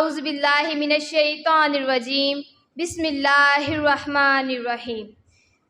اعوذ باللہ من الشیطان الرجیم بسم اللہ الرحمن الرحیم۔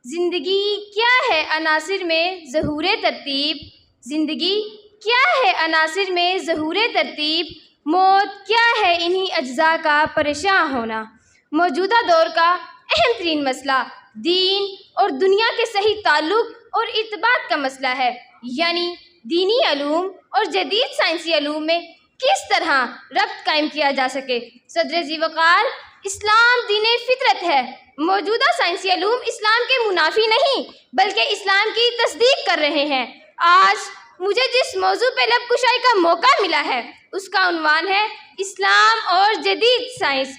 زندگی کیا ہے عناصر میں ظہور ترتیب، زندگی کیا ہے عناصر میں ظہور ترتیب، موت کیا ہے انہی اجزاء کا پریشاں ہونا۔ موجودہ دور کا اہم ترین مسئلہ دین اور دنیا کے صحیح تعلق اور ارتباط کا مسئلہ ہے، یعنی دینی علوم اور جدید سائنسی علوم میں کس طرح ربط قائم کیا جا سکے۔ صدر ذی وقار، اسلام دین فطرت ہے۔ موجودہ سائنسی علوم اسلام کے منافی نہیں بلکہ اسلام کی تصدیق کر رہے ہیں۔ آج مجھے جس موضوع پہ لب کشائی کا موقع ملا ہے اس کا عنوان ہے اسلام اور جدید سائنس۔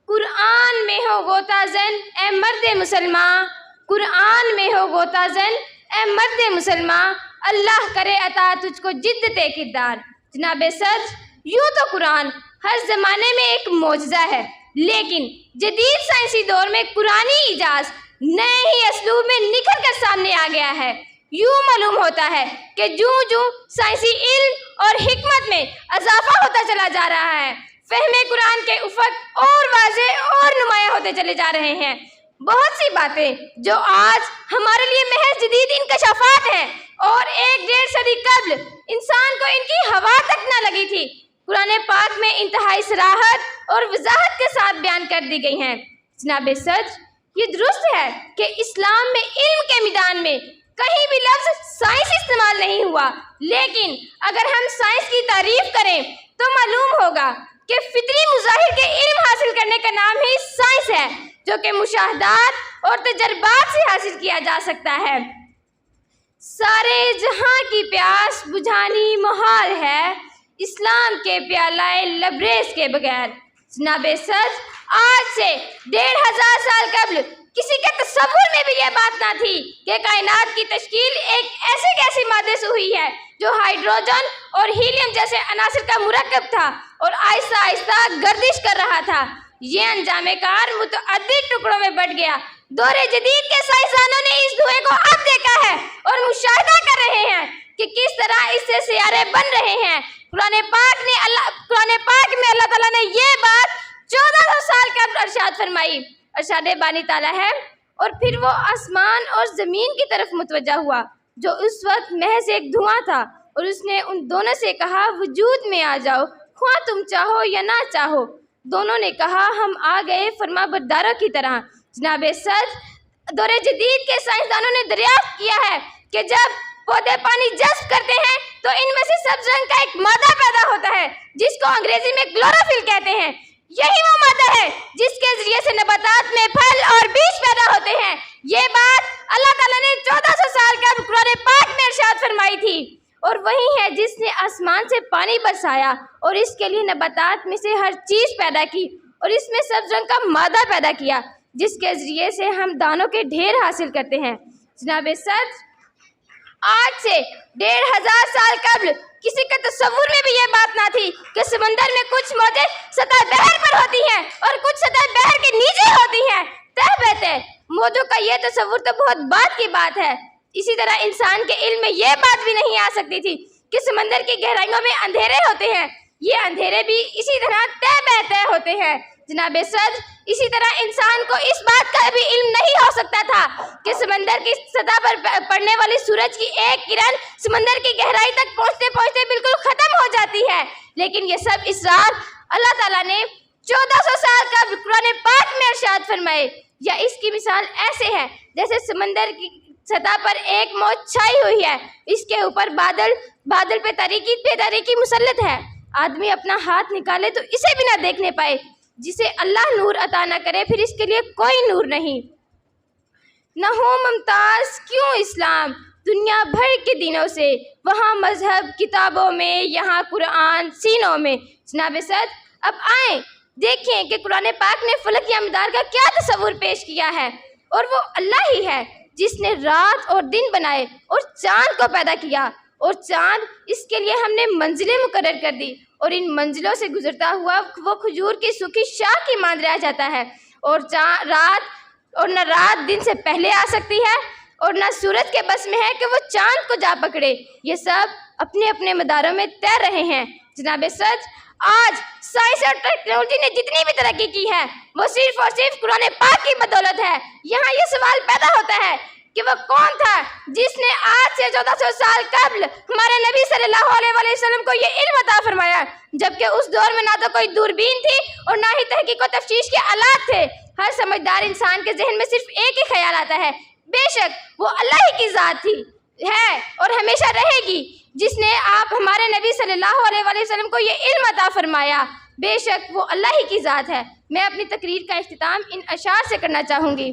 قرآن میں ہو غوطہ زن اے مرد مسلمان، قرآن میں ہو غوطہ زن اے مرد مسلمان، اللہ کرے عطا تجھ کو جدت کردار۔ جناب صدر، یوں تو قرآن ہر زمانے میں ایک معجزہ ہے، لیکن جدید سائنسی دور میں قرآنی اعجاز نئے ہی اسلوب میں نکھر کر سامنے آ گیا ہے۔ یوں معلوم ہوتا ہے کہ جوں سائنسی علم اور حکمت میں اضافہ ہوتا چلا جا رہا ہے، فہم قرآن کے افق اور واضح اور نمایاں ہوتے چلے جا رہے ہیں۔ بہت سی باتیں جو آج ہمارے لیے محض جدید انکشافات ہیں اور 1-1.5 صدی قبل انسان کو ان کی ہوا تک نہ لگی تھی، قرآن پاک میں انتہائی صراحت اور وضاحت کے ساتھ بیان کر دی گئی ہیں۔ جناب صدر، یہ درست ہے کہ اسلام میں علم کے میدان میں کہیں بھی لفظ سائنس استعمال نہیں ہوا، لیکن اگر ہم سائنس کی تعریف کریں تو معلوم ہوگا کہ فطری مظاہر کے علم حاصل کرنے کا نام ہی سائنس ہے، جو کہ مشاہدات اور تجربات سے حاصل کیا جا سکتا ہے۔ سارے جہاں کی پیاس بجھانی محال ہے، اسلام کے پیالہ لبریز کے بغیر۔ جناب صدر، آج سے 1500 سال قبل کسی کے تصور میں بھی یہ بات نہ تھی کہ کائنات کی تشکیل ایک ایسے گیسی مادے سے ہوئی ہے جو ہائیڈروجن اور ہیلیم جیسے عناصر کا مرکب تھا اور آہستہ آہستہ گردش کر رہا تھا۔ یہ انجام کار متعدد ٹکڑوں میں بٹ گیا۔ دور جدید کے سائنسدانوں نے اس دھوئیں کو اب دیکھا ہے اور مشاہدہ کر رہے ہیں کہ کس طرح اس سے سیارے بن رہے ہیں۔ قرآن پاک میں اللہ تعالیٰ نے یہ بات 1400 سال قبل ارشاد فرمائی۔ ارشاد بانی تعالیٰ ہے، اور پھر وہ آسمان اور زمین کی طرف متوجہ ہوا جو اس وقت محض ایک دھواں تھا، اور اس نے ان دونوں سے کہا وجود میں آ جاؤ، خواہ تم چاہو یا نہ چاہو۔ دونوں نے کہا ہم آ گئے فرما برداروں کی طرح۔ جناب صدر، دور جدید کے سائنسدانوں نے دریافت کیا ہے کہ جب پودے پانی جذب کرتے ہیں تو ان میں سے سبز رنگ کا ایک مادہ پیدا ہوتا ہے جس کو انگریزی میں کلوروفل کہتے ہیں۔ یہی وہ مادہ ہے جس کے ذریعے سے نباتات میں پھل اور بیج پیدا ہوتے ہیں۔ یہ بات اللہ تعالیٰ نے 1400 سال قبل قرآن پاک میں ارشاد فرمائی تھی، اور وہی ہے جس نے آسمان سے پانی برسایا اور اس کے لیے نباتات میں سے ہر چیز پیدا کی اور اس میں سبز رنگ کا مادہ پیدا کیا جس کے ذریعے سے ہم دانوں کے ڈھیر حاصل کرتے ہیں۔ جناب صدر، آج سے 1500 سال قبل کسی کے تصور میں بھی یہ بات نہ تھی کہ سمندر میں کچھ موجیں سطح بحر پر ہوتی ہیں اور کچھ سطح بحر کے نیچے ہوتی ہیں۔ تہ بہتے موجوں کا یہ تصور تو بہت بعد کی بات ہے۔ اسی طرح انسان کے علم میں یہ بات بھی نہیں آ سکتی تھی کہ سمندر کی گہرائیوں میں اندھیرے ہوتے ہیں۔ یہ اندھیرے بھی اسی طرح تہ بہتے ہوتے ہیں۔ جناب صدر، اسی طرح انسان کو اس بات کا بھی علم نہیں ہو سکتا تھا کہ سمندر کی سطح پر پڑنے والی سورج کی ایک کرن سمندر کی گہرائی تک پہنچتے پہنچتے بالکل ختم ہو جاتی ہے، لیکن یہ سب اسرار اللہ تعالیٰ نے 1400 سال قبل قرآن پاک میں ارشاد فرمائے۔ یا اس کی مثال ایسے ہے جیسے سمندر کی سطح پر ایک موج چھائی ہوئی ہے، اس کے اوپر بادل پہ تاریکی مسلط ہے۔ آدمی اپنا ہاتھ نکالے تو اسے بھی نہ دیکھنے پائے۔ جسے اللہ نور عطا نہ کرے پھر اس کے لیے کوئی نور نہیں۔ نہ ہو ممتاز کیوں اسلام دنیا بھر کے دینوں سے، وہاں مذہب کتابوں میں، یہاں قرآن سینوں میں۔ جناب صدر، اب آئیں دیکھیں کہ قرآن پاک نے فلک یا مدار کا کیا تصور پیش کیا ہے، اور وہ اللہ ہی ہے جس نے رات اور دن بنائے اور چاند کو پیدا کیا، اور چاند اس کے لیے ہم نے منزلیں مقرر کر دی، اور ان منزلوں سے گزرتا ہوا وہ کھجور کی سوکھی شاخ کی ماند رہ جاتا ہے، اور نہ رات دن سے پہلے آ سکتی ہے اور نہ سورج کے بس میں ہے کہ وہ چاند کو جا پکڑے۔ یہ سب اپنے اپنے مداروں میں تیر رہے ہیں۔ جناب سچ، آج سائنس اور ٹیکنالوجی نے جتنی بھی ترقی کی ہے وہ صرف اور صرف قرآن پاک کی بدولت ہے۔ یہاں یہ سوال پیدا ہوتا ہے کہ وہ کون تھا جس نے آج سے 1400 سال قبل ہمارے نبی صلی اللہ علیہ وسلم کو یہ علم عطا فرمایا، جبکہ اس دور میں نہ تو کوئی دوربین تھی اور نہ ہی تحقیق و تفتیش کے آلات تھے۔ ہر سمجھدار انسان کے ذہن میں صرف ایک ہی خیال آتا ہے، بے شک وہ اللہ ہی کی ذات تھی، ہے اور ہمیشہ رہے گی، جس نے آپ ہمارے نبی صلی اللہ علیہ وسلم کو یہ علم عطا فرمایا، بے شک وہ اللہ ہی کی ذات ہے۔ میں اپنی تقریر کا اختتام ان اشعار سے کرنا چاہوں گی۔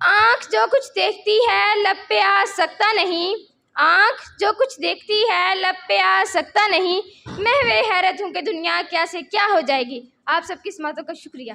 آنکھ جو کچھ دیکھتی ہے لب پہ آ سکتا نہیں، آنکھ جو کچھ دیکھتی ہے لب پہ آ سکتا نہیں، محو حیرت ہوں کہ دنیا کیا سے کیا ہو جائے گی۔ آپ سب کی سماعتوں کا شکریہ۔